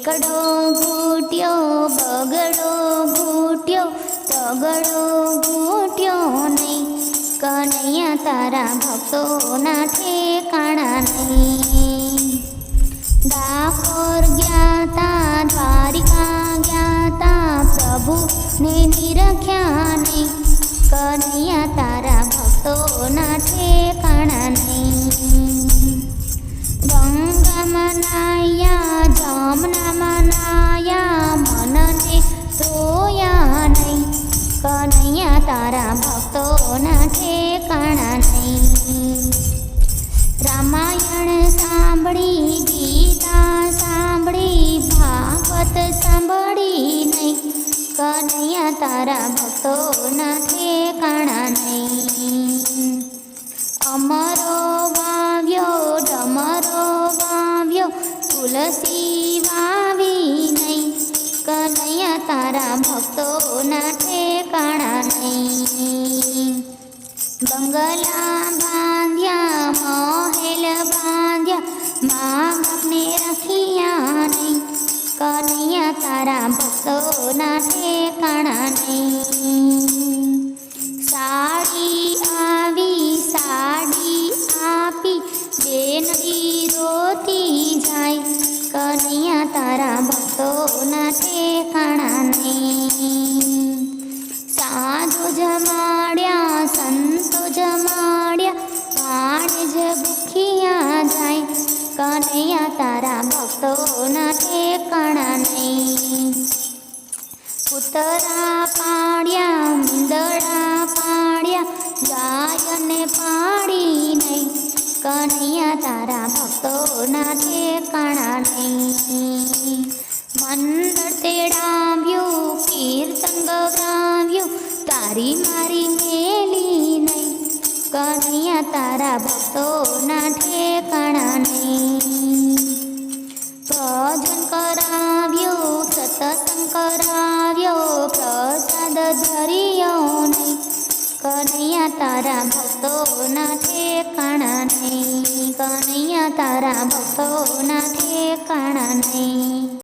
એકડો ઘૂંટ્યો બગડો ઘૂંટ્યો તગડો ઘૂંટ્યો નહીં, કનૈયા તારા ભક્તોના ઠેકાણા નહીં. ડાકોર ગયા તા દ્વારિકા ગયા તા પ્રભુને નિરખ્યા નહીં, કનૈયા તારા ભક્તોના ઠેકાણા નહીં. ગંગા મનાયા જમના મનાયા મનને ધોયા નહીં, કનૈયા તારા ભક્તોના ઠેકાણા નહીં. રામાયણ સાંભળી ગીતા સાંભળી ભાગવત સાંભળી નહીં, કનૈયા તારા ભક્તોના ઠેકાણા નહીં. અમરો વાવ્યો ડમરો વાવ્યો તુલસી વાવી નહીં, કનૈયા તારા ભક્તોના ઠેકાણા નહીં. બંગલા બાંધ્યા મહેલ બાંધ્યા મા બાપને રખિયા નહીં, કનૈયા તારા ભક્તોના ઠેકાણા નહીં. સાડી આવી સાડી આપી બેનડી રોતી જાય, કનૈયા તારા ભક્તોના ઠેકાણા નહીં. સાધુ જમાડ્યા સંતો જમાડ્યા ભાણ જ ભૂખ્યા જાય, કનૈયા તારા ભક્તોના ઠેકાણા નહીં. કૂતરા પાડ્યા મીંદડા પાડ્યા ગાયને પાડી નહીં, કનૈયા તારા ભક્તોના ઠેકાણા નહીં. મંડળ તેડાવ્યું કીર્તન ગવરાવ્યું તારી મારી મેલી નહીં, કનૈયા તારા ભક્તોના ઠેકાણા નહીં. ભજન કરાવ્યું સત્સંગ કરાવ્યો પ્રસાદ ધર્યો નહીં, કનૈયા તારા ભક્તોના ઠેકાણા નહીં, કનૈયા તારા ભક્તોના ઠેકાણા નહીં.